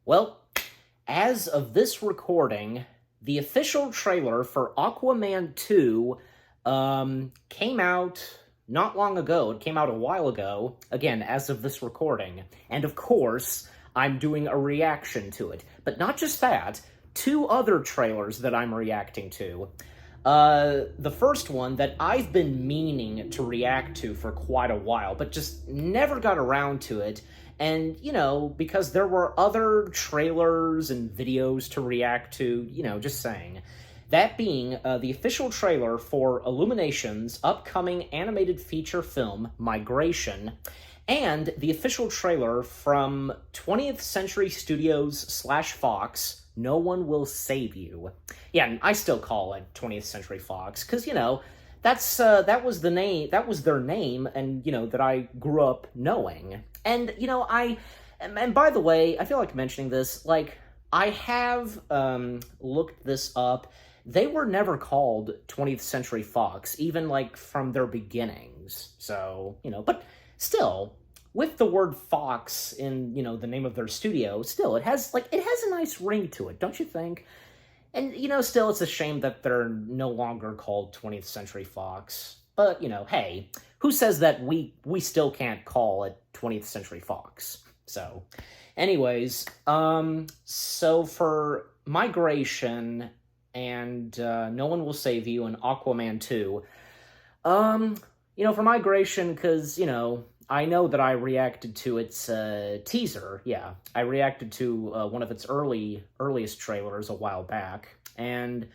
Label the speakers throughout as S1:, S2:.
S1: Well, as of this recording, the official trailer for Aquaman 2 came out not long ago. It came out a while ago, again, as of this recording. And of course, I'm doing a reaction to it. But not just that, two other trailers that I'm reacting to. The first one that I've been meaning to react to for quite a while, but just never got around to it. And, because there were other trailers and videos to react to, just saying. That being the official trailer for Illumination's upcoming animated feature film, Migration, and the official trailer from 20th Century Studios / Fox, No One Will Save You. Yeah, and I still call it 20th Century Fox, because, that was their name, and, that I grew up knowing. And, and by the way, I feel like mentioning this, I have looked this up. They were never called 20th Century Fox, even, from their beginnings. So, but still, with the word Fox in, the name of their studio, still, it has a nice ring to it, don't you think? And, still, it's a shame that they're no longer called 20th Century Fox. But, hey, who says that we still can't call it 20th Century Fox? So, anyways, so for Migration and No One Will Save You and Aquaman 2, for Migration, because, I know that I reacted to its teaser. Yeah, I reacted to one of its earliest trailers a while back. And,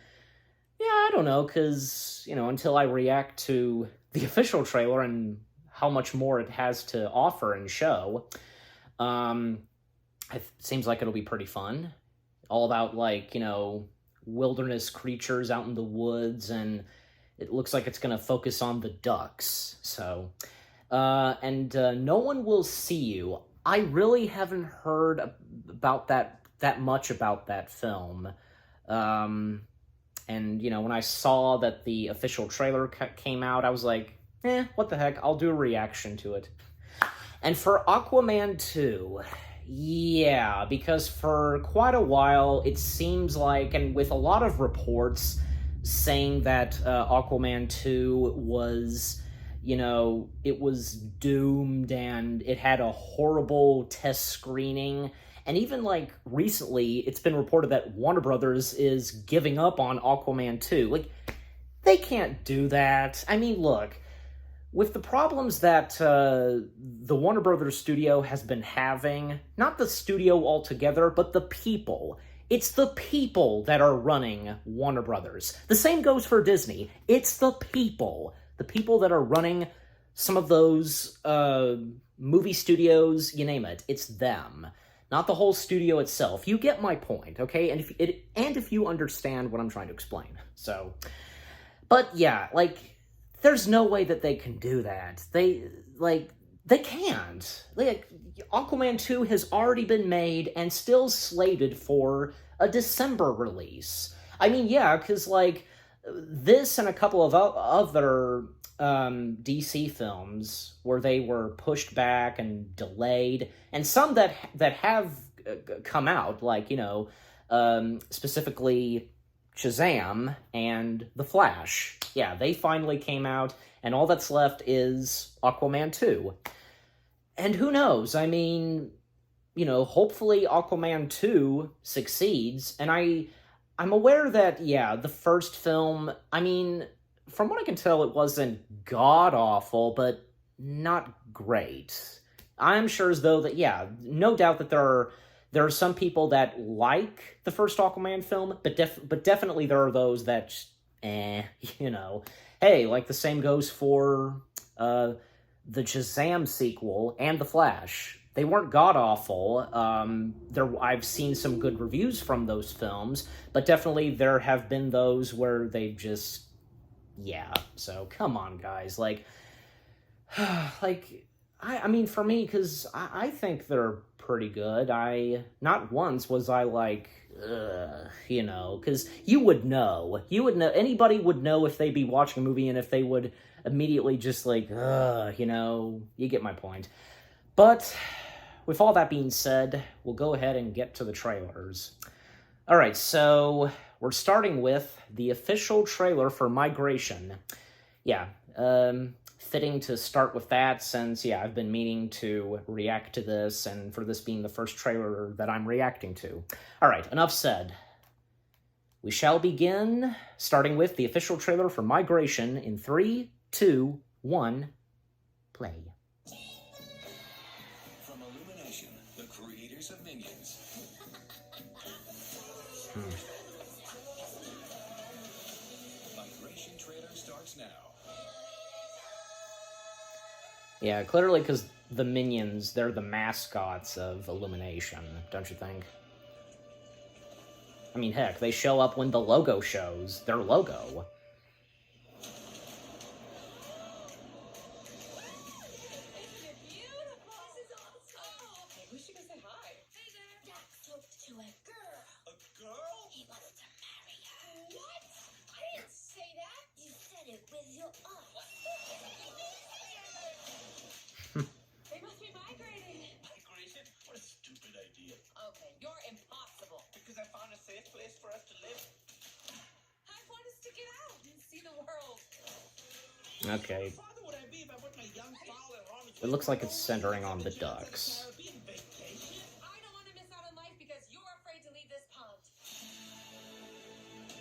S1: yeah, I don't know, because, until I react to the official trailer and how much more it has to offer and show, it seems like it'll be pretty fun. All about, wilderness creatures out in the woods, and it looks like it's going to focus on the ducks, so... No One Will See You. I really haven't heard about that much about that film. And, when I saw that the official trailer came out, I was like, what the heck, I'll do a reaction to it. And for Aquaman 2, yeah, because for quite a while, it seems like, and with a lot of reports saying that Aquaman 2 was... it was doomed and it had a horrible test screening. And even, recently, it's been reported that Warner Brothers is giving up on Aquaman 2. They can't do that. I mean, look, with the problems that the Warner Brothers studio has been having, not the studio altogether, but the people. It's the people that are running Warner Brothers. The same goes for Disney. It's the people. The people that are running some of those movie studios, you name it, it's them. Not the whole studio itself. You get my point, okay? And if you understand what I'm trying to explain. So, but yeah, there's no way that they can do that. They can't. Aquaman 2 has already been made and still slated for a December release. I mean, yeah, because, this and a couple of other DC films where they were pushed back and delayed, and some that have come out, specifically Shazam and The Flash. Yeah, they finally came out, and all that's left is Aquaman 2. And who knows? I mean, hopefully Aquaman 2 succeeds, and I'm aware that, yeah, the first film, I mean, from what I can tell, it wasn't god-awful, but not great. I'm sure as though that, yeah, no doubt that there are some people that like the first Aquaman film, but definitely there are those that, Hey, the same goes for the Shazam sequel and The Flash. They weren't god-awful. I've seen some good reviews from those films, but definitely there have been those where they just... Yeah, so come on, guys. I mean, for me, because I think they're pretty good. Not once was I because you would know. Anybody would know if they'd be watching a movie and if they would immediately just you get my point. But with all that being said, we'll go ahead and get to the trailers. Alright, so we're starting with the official trailer for Migration. Yeah, fitting to start with that since, yeah, I've been meaning to react to this, and for this being the first trailer that I'm reacting to. Alright, enough said. We shall begin, starting with the official trailer for Migration in 3, 2, 1, play.
S2: From Illumination, the creators of Minions. Migration trailer starts now.
S1: Yeah, clearly because the Minions, they're the mascots of Illumination, don't you think? I mean, heck, they show up when the logo shows their logo.
S3: They must be migrating.
S2: Migration? What a stupid idea.
S3: Okay, you're impossible.
S2: Because I found a safe place for us to live.
S3: I want us to get out and see the world.
S1: Okay.
S2: Father would I be if I put my young fowl and Ron
S1: It looks like it's centering on the ducks.
S3: I don't want to miss out on life because you're afraid to leave this pond.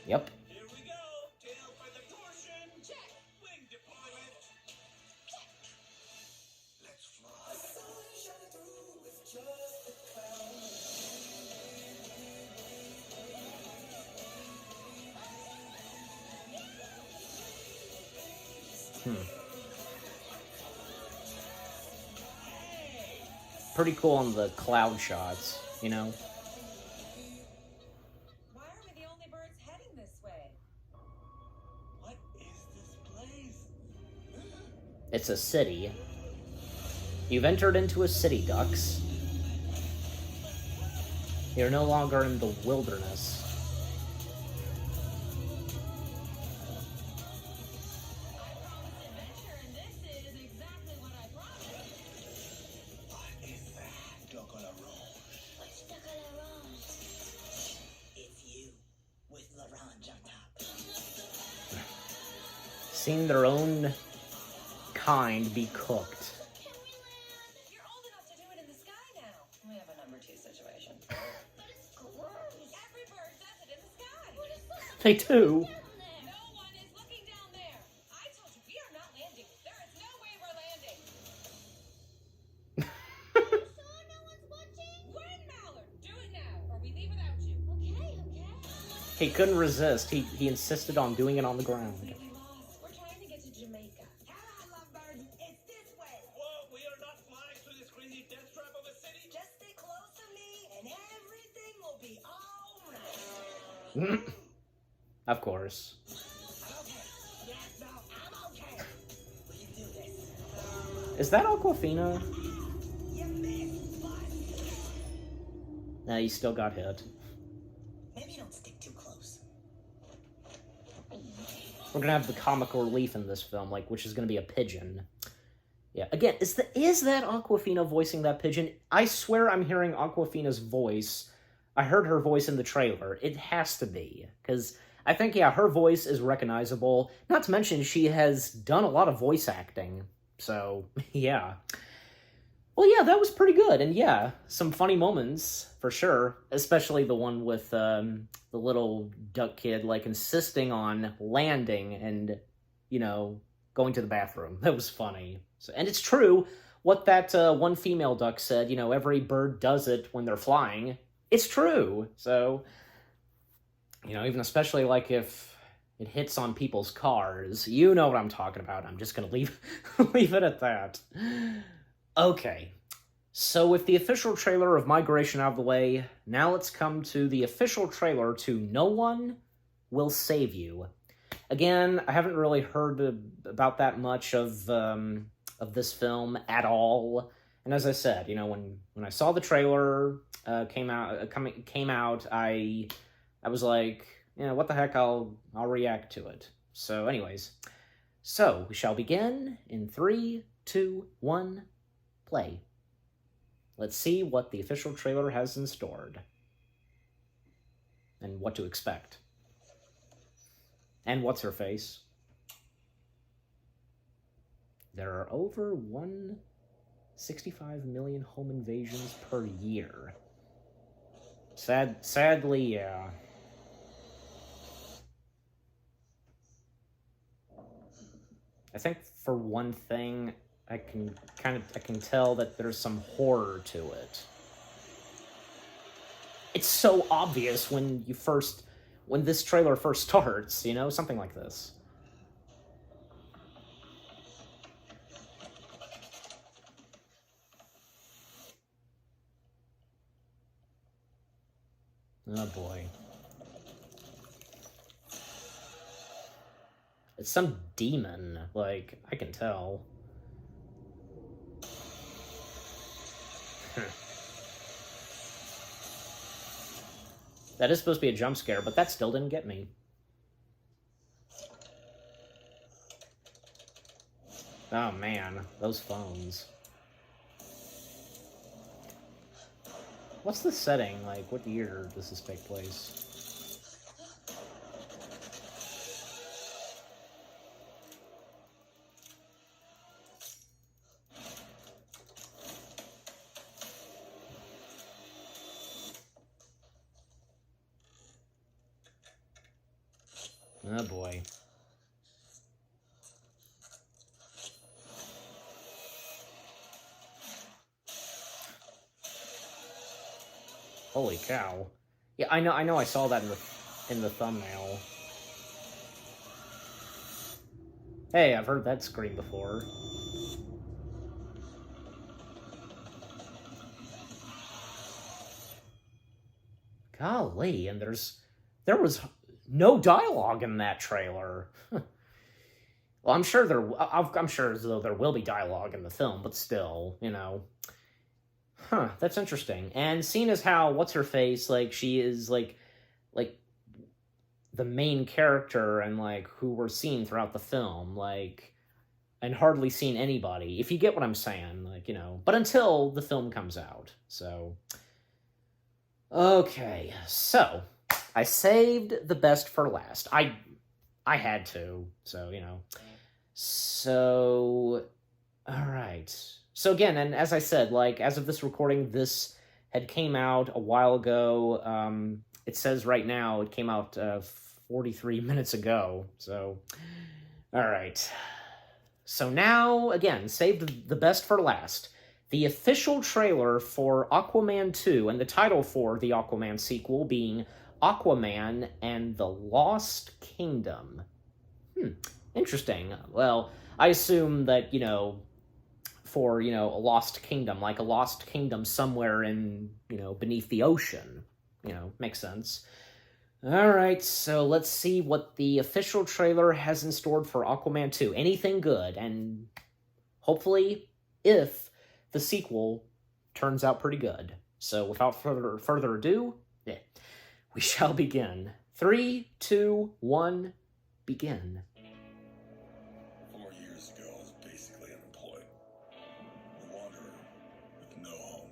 S1: Yep.
S2: Here we go. Tail for the torsion.
S3: Check.
S2: Wing deployment. Check. Let's fly.
S1: Pretty cool on the cloud shots, you know?
S3: Why are we the only birds heading this way?
S2: What is this place?
S1: It's a city. You've entered into a city, ducks. You're no longer in the wilderness.
S3: I promised adventure, and this is exactly what I promised.
S2: What is that? Chocolate Rouge.
S4: What's chocolate rouge? It's you with l'orange on top.
S1: Seeing their own kind be cooked.
S3: Can we land? You're old enough to do it in the sky now. We have a number 2 situation.
S4: But it's gross.
S3: Every bird does it in the sky.
S1: They do.
S3: No one is looking down there. I told you we are not landing. There is no way we're landing.
S4: So no one's watching?
S3: When, Mallard? Do it now, or we leave without you.
S4: Okay.
S1: He couldn't resist. He insisted on doing it on the ground.
S3: Completely lost. We're trying to get to Jamaica.
S4: Come on, lovebird. It's this way.
S2: Whoa, we are not flying through this crazy death trap of a city.
S4: Just stay close to me and everything will be alright.
S1: Of course.
S4: Okay. Yes, no, I'm okay. We can do this.
S1: Is that Aquafina?
S4: You missed, but
S1: Nah, he still got hit.
S4: maybe don't stick too close.
S1: We're gonna have the comic relief in this film, like, which is gonna be a pigeon. Yeah, again, is that Aquafina voicing that pigeon? I swear I'm hearing Aquafina's voice. I heard her voice in the trailer. It has to be, because I think, yeah, her voice is recognizable. Not to mention, she has done a lot of voice acting. So, yeah. Well, yeah, that was pretty good. And yeah, some funny moments, for sure. Especially the one with the little duck kid, like, insisting on landing and, you know, going to the bathroom. That was funny. So, and it's true, what that one female duck said, you know, every bird does it when they're flying. It's true. So, you know, even especially, like, if it hits on people's cars, you know what I'm talking about. I'm just gonna leave it at that. Okay, so with the official trailer of Migration out of the way, now let's come to the official trailer to No One Will Save You. Again, I haven't really heard about that much of this film at all. And as I said, you know, when I saw the trailer came out, I was like, you know, what the heck, I'll react to it. So anyways, so we shall begin in 3, 2, 1, play. let's see what the official trailer has in store. And what to expect. And what's her face? There are over 165 million home invasions per year. Sadly, yeah. I think for one thing, I can tell that there's some horror to it. It's so obvious when this trailer first starts, you know, something like this. Oh boy. It's some demon, like, I can tell. That is supposed to be a jump scare, but that still didn't get me. Oh man, those phones. What's the setting? Like, what year does this take place? Oh boy. Holy cow. Yeah, I know I saw that in the thumbnail. Hey, I've heard that scream before. Golly, and there was no dialogue in that trailer. Well, I'm sure as though there will be dialogue in the film, but still, you know. Huh, that's interesting. And seeing as how what's her face, like, she is like the main character and like who we're seeing throughout the film, like, and hardly seen anybody, if you get what I'm saying, like, you know, but until the film comes out. So okay, so I saved the best for last. I had to, so, you know. So, all right. So again, and as I said, like, as of this recording, this had came out a while ago. It says right now it came out 43 minutes ago. So, all right. So now, again, saved the best for last. The official trailer for Aquaman 2, and the title for the Aquaman sequel being Aquaman and the Lost Kingdom. Interesting. Well, I assume that, you know, for, you know, a lost kingdom, like a lost kingdom somewhere in, you know, beneath the ocean. You know, makes sense. Alright, so let's see what the official trailer has in store for Aquaman 2. Anything good, and hopefully, if the sequel turns out pretty good. So without further ado, we shall begin. 3, 2, 1, begin.
S2: 4 years ago, I was basically unemployed. A wanderer with no home.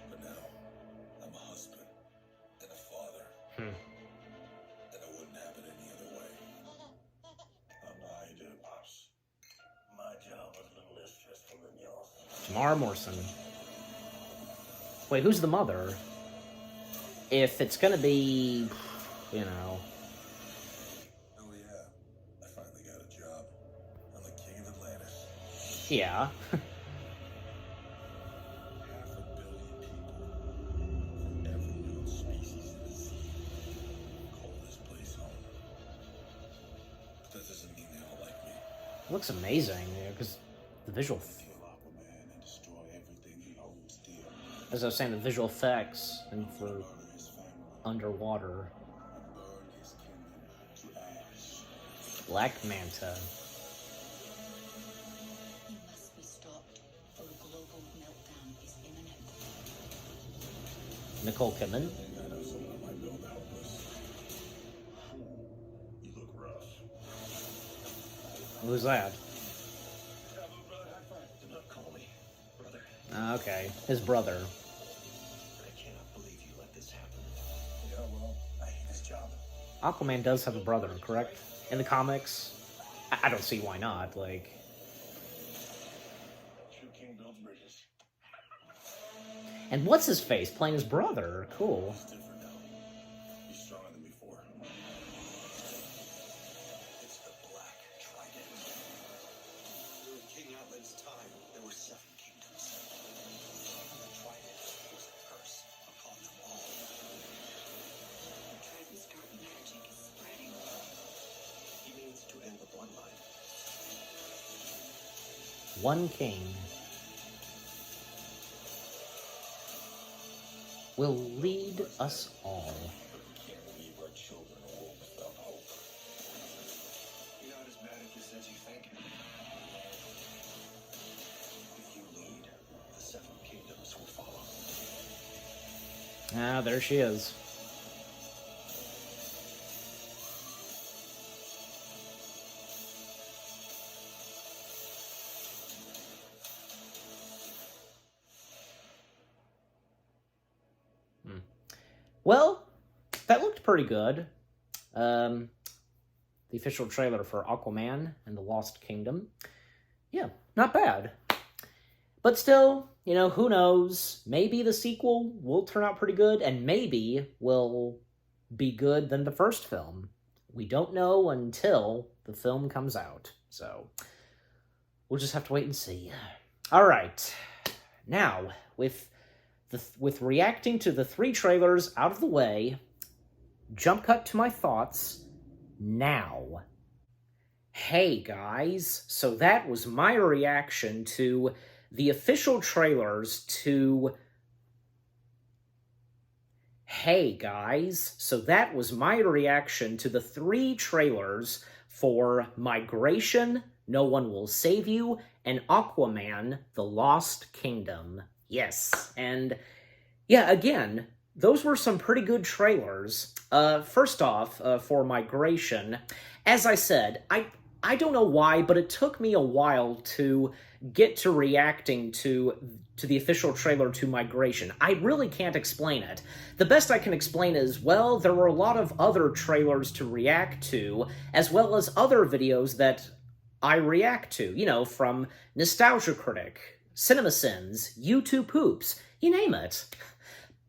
S2: But now, I'm a husband and a father. And I wouldn't have it any other way. I don't know how you do it, Pops. My job was a little less stressful than yours.
S1: Tamara Morrison. Wait, who's the mother? If it's gonna be, you know...
S2: Oh yeah, I finally got a job. I'm the king of Atlantis.
S1: Yeah.
S2: Half a billion people from every known species in the sea call this place home. But that doesn't mean they all like me.
S1: It looks amazing, because the visual...
S2: Kill Aquaman and destroy everything he holds dear.
S1: As I was saying, the visual effects and for
S2: Murder his family
S1: underwater.
S2: and burn his kingdom to ash.
S1: Black Manta.
S4: He must be stopped, or a global meltdown is imminent.
S1: Nicole Kidman.
S2: I know someone might build helpless. You look rough.
S1: Who's that?
S2: Brother, high five. Do not call me brother.
S1: Okay, his brother.
S2: I cannot believe you let this happen. Yeah, well, I hate this job.
S1: Aquaman does have a brother, correct? In the comics? I don't see why not, like...
S2: True king builds bridges.
S1: And what's his face playing his brother? Cool.
S2: He's different now. He's stronger than before. It's the Black Trident. During King Outland's time, there were 7 kingdoms. The Trident was a curse upon them all.
S4: The Trident's dark magic is spreading.
S2: He means to end the bloodline.
S1: One king will lead us all.
S2: Can't leave our children a world without hope. You're not as bad at this as you think. If you lead, the 7 kingdoms will follow.
S1: Ah, there she is. Well, that looked pretty good. The official trailer for Aquaman and the Lost Kingdom. Yeah, not bad. But still, you know, who knows? Maybe the sequel will turn out pretty good, and maybe will be good than the first film. We don't know until the film comes out. So, we'll just have to wait and see. All right. Now, with reacting to the 3 trailers out of the way, jump cut to my thoughts now. Hey guys, so that was my reaction to the official trailers to... Hey guys, so that was my reaction to the 3 trailers for Migration, No One Will Save You, and Aquaman, The Lost Kingdom. Yes, and yeah, again, those were some pretty good trailers. First off, for Migration, as I said, I don't know why, but it took me a while to get to reacting to the official trailer to Migration. I really can't explain it. The best I can explain is, well, there were a lot of other trailers to react to, as well as other videos that I react to, you know, from Nostalgia Critic, CinemaSins, YouTube Poops, you name it.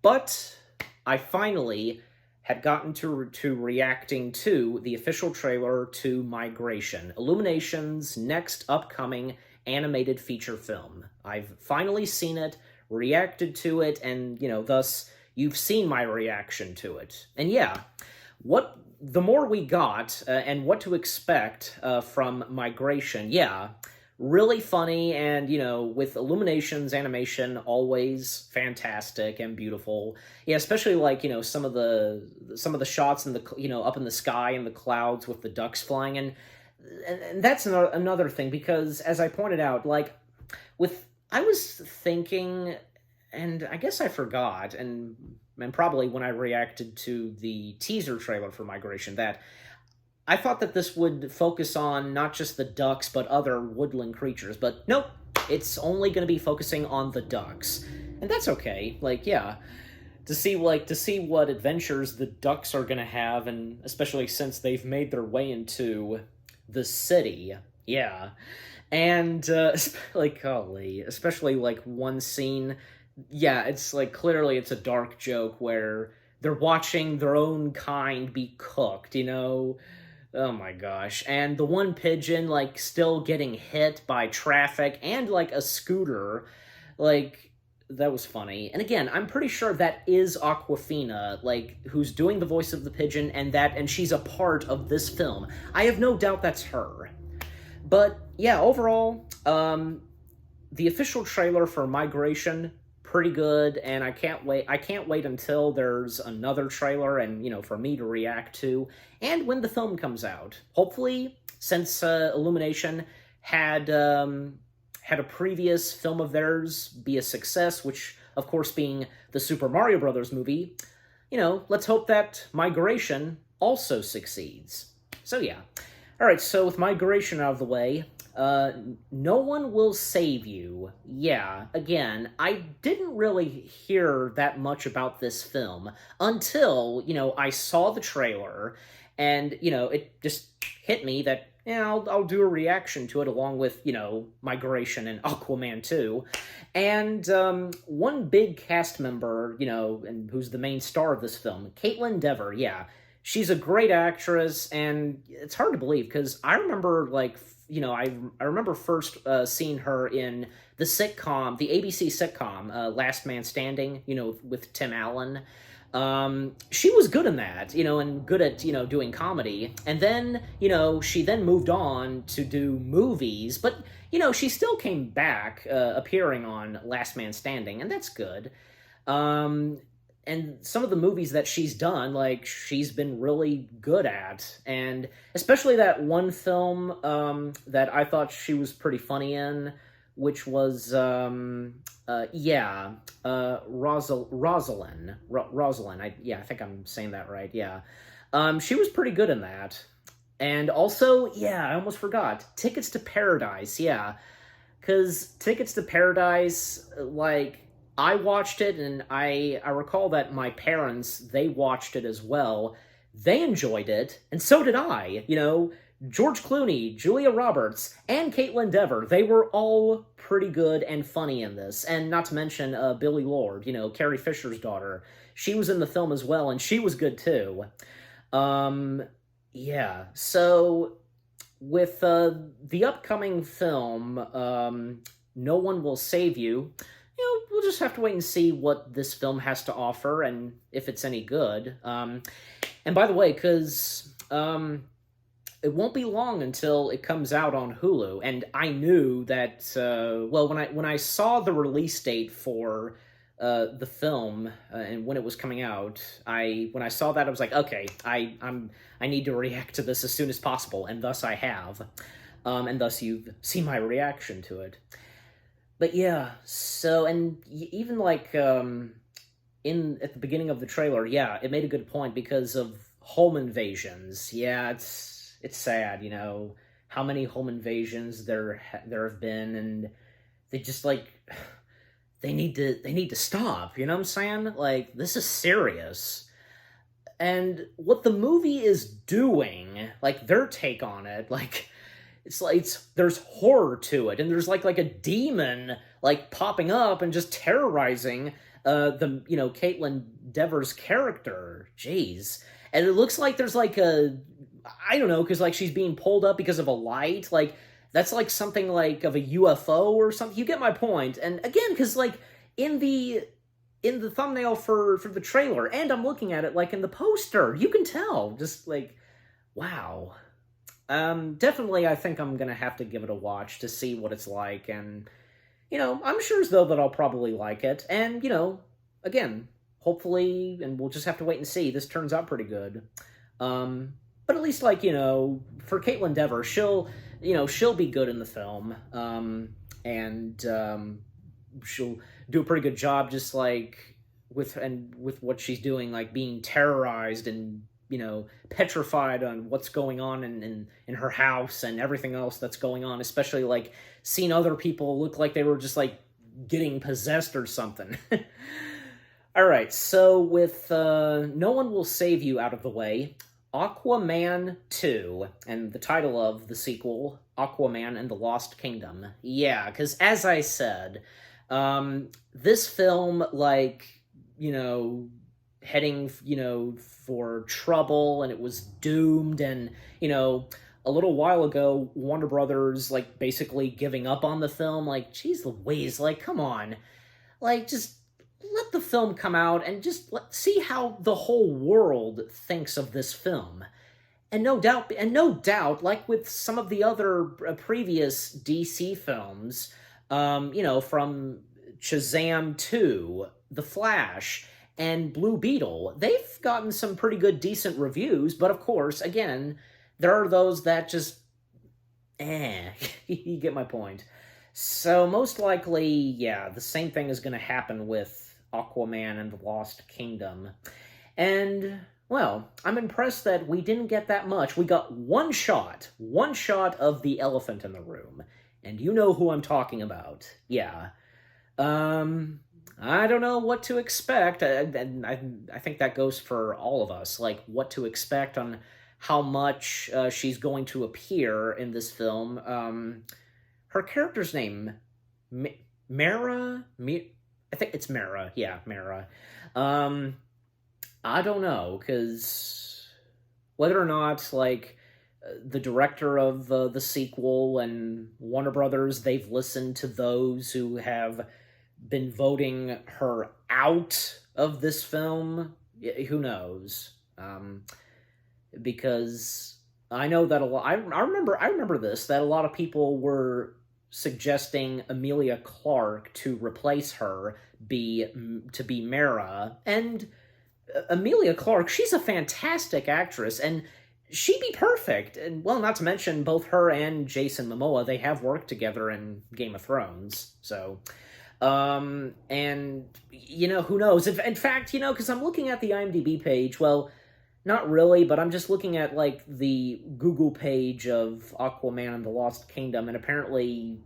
S1: But I finally had gotten to reacting to the official trailer to Migration, Illumination's next upcoming animated feature film. I've finally seen it, reacted to it, and, you know, thus you've seen my reaction to it. And yeah, the more we got, and what to expect from Migration, yeah, really funny, and, you know, with Illumination's animation, always fantastic and beautiful. Yeah, especially, like, you know, some of the shots in the, you know, up in the sky and the clouds with the ducks flying, and that's another thing, because, as I pointed out, like, I was thinking, and I guess I forgot, and probably when I reacted to the teaser trailer for Migration, that I thought that this would focus on not just the ducks, but other woodland creatures, but nope, it's only going to be focusing on the ducks. And that's okay, like, yeah, to see what adventures the ducks are going to have, and especially since they've made their way into the city, yeah. And, like, golly, especially, like, one scene, yeah, it's, like, clearly it's a dark joke where they're watching their own kind be cooked, you know? Oh my gosh. And the one pigeon, like, still getting hit by traffic and, like, a scooter, like, that was funny. And again, I'm pretty sure that is Awkwafina, like, who's doing the voice of the pigeon, and she's a part of this film. I have no doubt that's her. But, yeah, overall, the official trailer for Migration, pretty good, and I can't wait until there's another trailer, and, you know, for me to react to, and when the film comes out. Hopefully, since Illumination had a previous film of theirs be a success, which, of course, being the Super Mario Bros. Movie, you know, let's hope that Migration also succeeds. So, yeah. Alright, so with Migration out of the way, No One Will Save You. Yeah, again, I didn't really hear that much about this film until, I saw the trailer, and, it just hit me that, yeah, I'll do a reaction to it along with, Migration and Aquaman 2. And one big cast member, and who's the main star of this film, Caitlin Dever, yeah. She's a great actress, and it's hard to believe, because I remember, I remember first seeing her in the sitcom, the ABC sitcom, Last Man Standing, with Tim Allen. She was good in that, and good at, doing comedy. And then, she then moved on to do movies, but, she still came back, appearing on Last Man Standing, and that's good. And some of the movies that she's done, she's been really good at. And especially that one film, that I thought she was pretty funny in, which was, Rosalind. Rosalind. I think I'm saying that right, yeah. She was pretty good in that. And also, yeah, I almost forgot, Tickets to Paradise, yeah. Because Tickets to Paradise, I watched it, and I recall that my parents, they watched it as well. They enjoyed it, and so did I. George Clooney, Julia Roberts, and Caitlin Dever, they were all pretty good and funny in this. And not to mention Billie Lourd, Carrie Fisher's daughter. She was in the film as well, and she was good too. Yeah, so with the upcoming film, No One Will Save You, we'll just have to wait and see what this film has to offer and if it's any good. And by the way, because it won't be long until it comes out on Hulu, and I knew that, when I saw the release date for the film and when it was coming out, when I saw that, I was like, okay, I need to react to this as soon as possible, and thus I have. And thus you've seen my reaction to it. But yeah, so, and even at the beginning of the trailer, yeah, it made a good point because of home invasions. Yeah, it's sad, how many home invasions there have been, and they just they need to stop, you know what I'm saying? This is serious. And what the movie is doing, their take on it, there's horror to it, and there's a demon popping up and just terrorizing Caitlin Dever's character. Jeez. And it looks like there's I don't know, because she's being pulled up because of a light, that's something of a UFO or something. You get my point. And again, because in the thumbnail for the trailer, and I'm looking at it in the poster, you can tell, just wow. Definitely, I think I'm gonna have to give it a watch to see what it's like, and, I'm sure as though that I'll probably like it, and, again, hopefully, and we'll just have to wait and see, this turns out pretty good. But at least, for Caitlin Dever, she'll be good in the film, and, she'll do a pretty good job, just, with what she's doing, being terrorized and, petrified on what's going on in her house and everything else that's going on, especially, seeing other people look like they were just, getting possessed or something. Alright, so with No One Will Save You out of the way, Aquaman 2, and the title of the sequel, Aquaman and the Lost Kingdom. Yeah, because as I said, this film, heading, for trouble, and it was doomed, and, a little while ago, Warner Brothers, basically giving up on the film, geez Louise, come on. Just let the film come out, and just see how the whole world thinks of this film. And no doubt, like with some of the other previous DC films, from Shazam 2, The Flash, and Blue Beetle, they've gotten some pretty good, decent reviews, but of course, again, there are those that just, you get my point. So most likely, yeah, the same thing is going to happen with Aquaman and the Lost Kingdom. And, well, I'm impressed that we didn't get that much. We got one shot of the elephant in the room. And you know who I'm talking about. Yeah. I don't know what to expect. I think that goes for all of us. Like, what to expect on how much she's going to appear in this film. Her character's name, Mara? I think it's Mara. Yeah, Mara. I don't know, because whether or not, like, the director of the sequel and Warner Brothers, they've listened to those who have been voting her out of this film. Who knows? Because I know that a lot. I remember this, that a lot of people were suggesting Emilia Clarke to replace her, to be Mara, and Emilia Clarke, she's a fantastic actress, and she'd be perfect. And, well, not to mention both her and Jason Momoa, they have worked together in Game of Thrones, so. And, who knows? In fact, because I'm looking at the IMDb page, well, not really, but I'm just looking at, like, the Google page of Aquaman and the Lost Kingdom, and apparently,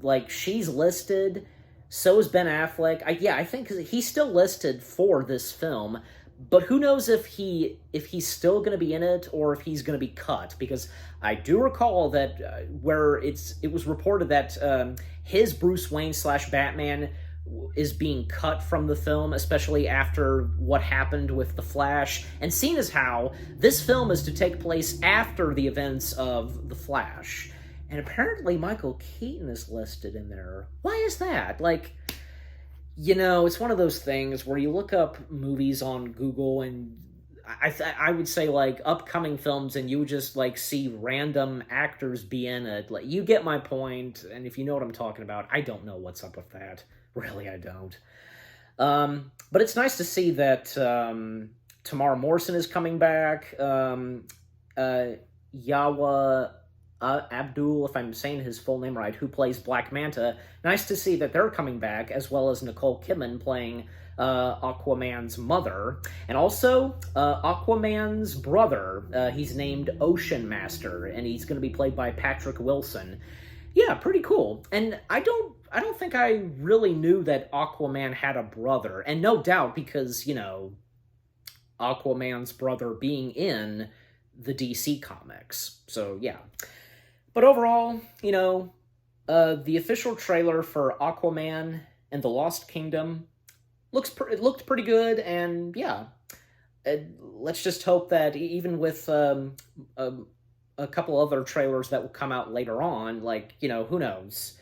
S1: like, she's listed, so is Ben Affleck. I think he's still listed for this film, but who knows if he's still going to be in it or if he's going to be cut, because I do recall that where it was reported that his Bruce Wayne / Batman is being cut from the film, especially after what happened with The Flash, and seeing as how this film is to take place after the events of The Flash, and apparently Michael Keaton is listed in there. Why is that? Like, it's one of those things where you look up movies on Google, and I would say, like, upcoming films, and you would just, like, see random actors be in it. Like, you get my point, and if you know what I'm talking about, I don't know what's up with that. Really, I don't. But it's nice to see that Tamara Morrison is coming back. Yawa Abdul, if I'm saying his full name right, who plays Black Manta. Nice to see that they're coming back, as well as Nicole Kidman playing Aquaman's mother. And also, Aquaman's brother, he's named Ocean Master, and he's going to be played by Patrick Wilson. Yeah, pretty cool. And I don't think I really knew that Aquaman had a brother. And no doubt because, Aquaman's brother being in the DC comics. So, yeah. But overall, the official trailer for Aquaman and the Lost Kingdom looked pretty good, and yeah. Let's just hope that even with a couple other trailers that will come out later on, like, who knows?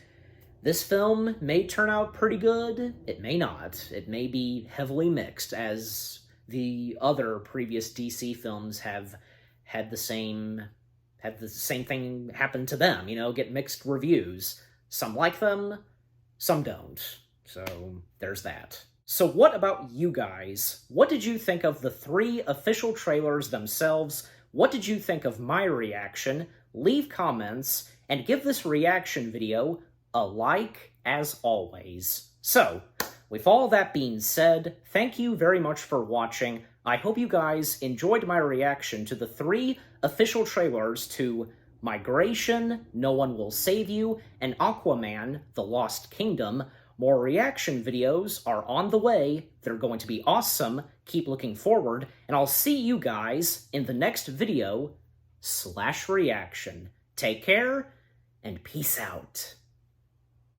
S1: This film may turn out pretty good, it may not. It may be heavily mixed, as the other previous DC films have had the same thing happen to them, get mixed reviews. Some like them, some don't. So, there's that. So what about you guys? What did you think of the 3 official trailers themselves? What did you think of my reaction? Leave comments, and give this reaction video a like, as always. So, with all that being said, thank you very much for watching. I hope you guys enjoyed my reaction to the 3 official trailers to Migration, No One Will Save You, and Aquaman, The Lost Kingdom. More reaction videos are on the way. They're going to be awesome. Keep looking forward, and I'll see you guys in the next video / reaction. Take care, and peace out.